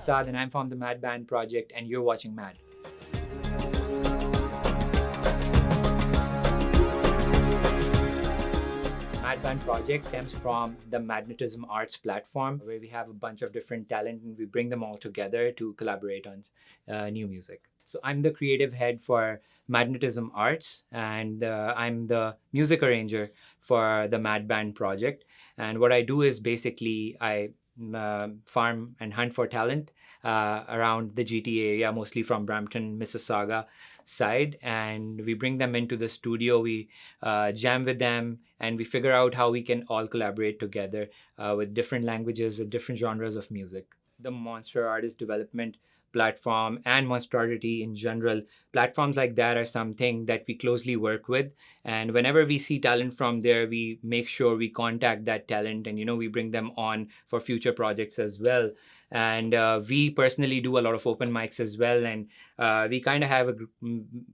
Saad and I'm from the Mad Band Project, and you're watching Mad. Mad Band Project stems from the Madnetism Arts platform, where we have a bunch of different talent and we bring them all together to collaborate on new music. So I'm the creative head for Madnetism Arts, and I'm the music arranger for the Mad Band Project. And what I do is basically I farm and hunt for talent around the GTA area, mostly from Brampton, Mississauga side, and we bring them into the studio. We jam with them, and we figure out how we can all collaborate together with different languages, with different genres of music. The Monster Artist Development Platform and Monstrosity in general, platforms like that are something that we closely work with. And whenever we see talent from there, we make sure we contact that talent and, we bring them on for future projects as well. And we personally do a lot of open mics as well. And we kind of have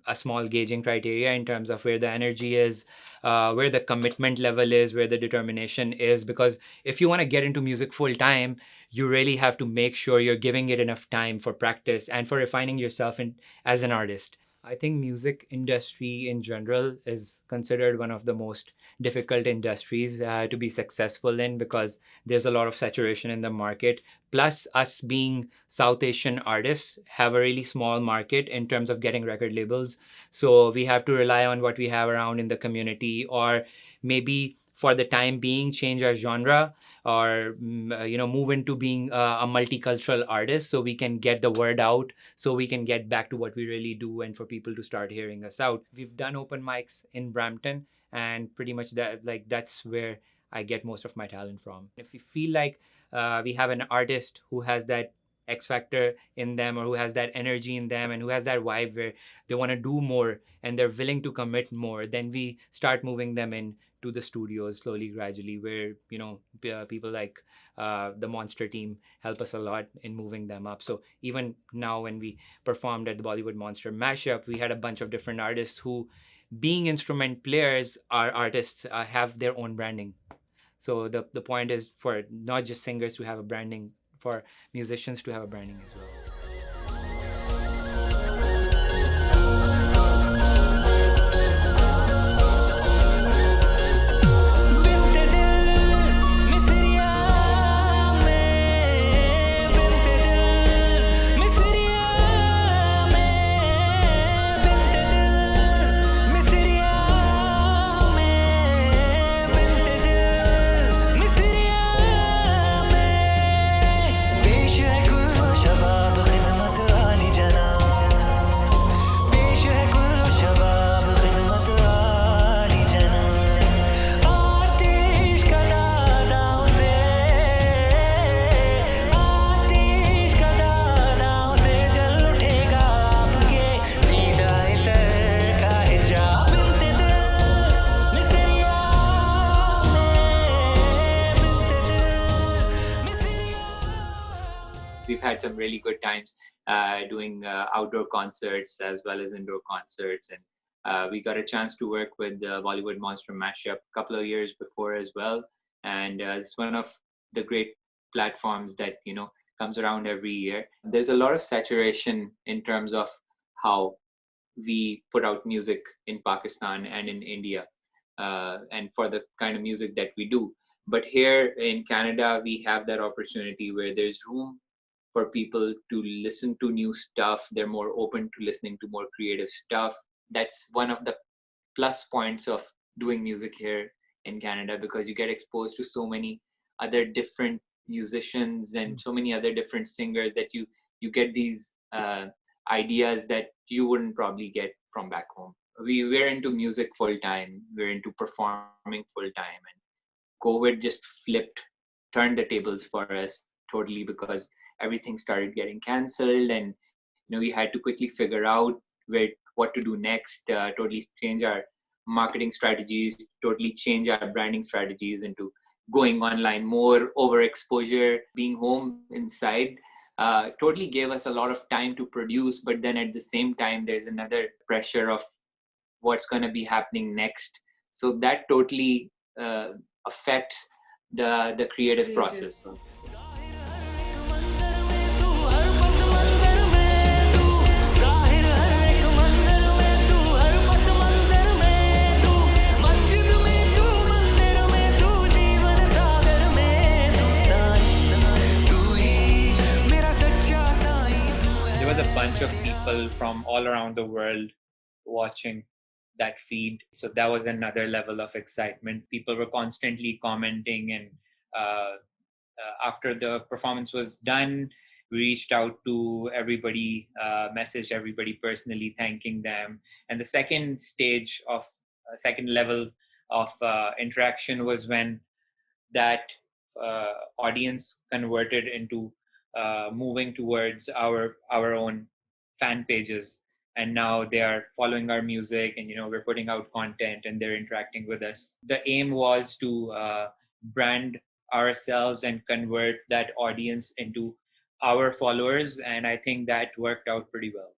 a small gauging criteria in terms of where the energy is, where the commitment level is, where the determination is. Because if you want to get into music full time, you really have to make sure you're giving it enough time for practice and for refining yourself as an artist. I think music industry in general is considered one of the most difficult industries to be successful in, because there's a lot of saturation in the market. Plus, us being South Asian artists have a really small market in terms of getting record labels. So we have to rely on what we have around in the community, or maybe for the time being change our genre, or move into being a multicultural artist, so we can get the word out, so we can get back to what we really do and for people to start hearing us out. We've done open mics in Brampton, and pretty much that's where I get most of my talent from. If we feel like we have an artist who has that X factor in them, or who has that energy in them, and who has that vibe where they want to do more and they're willing to commit more, then we start moving them in to the studios slowly, gradually, where people like the Monster team help us a lot in moving them up. So even now, when we performed at the Bollywood Monster Mashup, we had a bunch of different artists who, being instrument players, are artists, have their own branding. So the point is for not just singers to have a branding, for musicians to have a branding as well. We've had some really good times doing outdoor concerts as well as indoor concerts, and we got a chance to work with the Bollywood Monster Mashup a couple of years before as well. And it's one of the great platforms that comes around every year. There's a lot of saturation in terms of how we put out music in Pakistan and in India, and for the kind of music that we do. But here in Canada, we have that opportunity where there's room for people to listen to new stuff. They're more open to listening to more creative stuff. That's one of the plus points of doing music here in Canada, because you get exposed to so many other different musicians and so many other different singers that you get these ideas that you wouldn't probably get from back home. We're into music full time. We're into performing full time, and COVID just turned the tables for us totally, because everything started getting cancelled, and we had to quickly figure out what to do next. Totally change our marketing strategies, totally change our branding strategies into going online, more overexposure. Being home inside totally gave us a lot of time to produce, but then at the same time there's another pressure of what's going to be happening next. So that totally affects the creative process. people from all around the world watching that feed. So that was another level of excitement. People were constantly commenting, and after the performance was done, we reached out to everybody, messaged everybody personally, thanking them. And the second stage of second level of interaction was when that audience converted into moving towards our own fan pages, and now they are following our music, and we're putting out content and they're interacting with us. The aim was to brand ourselves and convert that audience into our followers, and I think that worked out pretty well.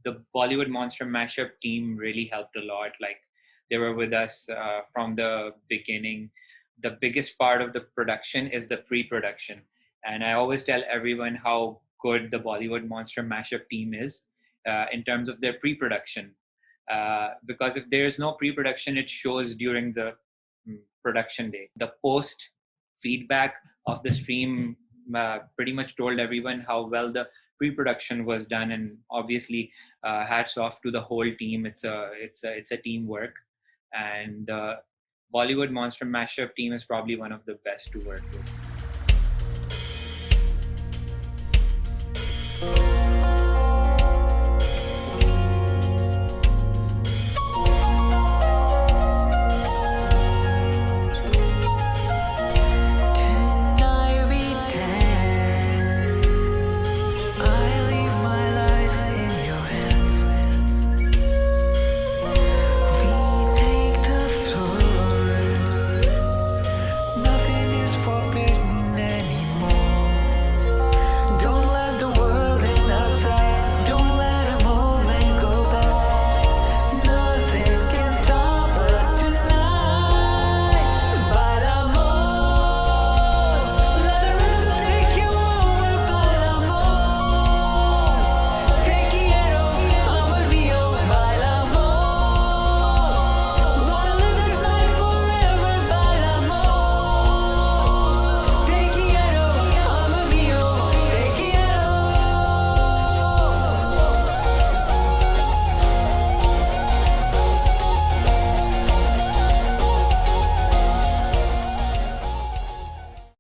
The Bollywood Monster Mashup team really helped a lot. Like, they were with us from the beginning. The biggest part of the production is the pre-production, and I always tell everyone how good the Bollywood Monster Mashup team is in terms of their pre-production. Because if there is no pre-production, it shows during the production day. The post feedback of the stream pretty much told everyone how well the pre-production was done, and obviously, hats off to the whole team. It's a teamwork, and the Bollywood Monster Mashup team is probably one of the best to work with.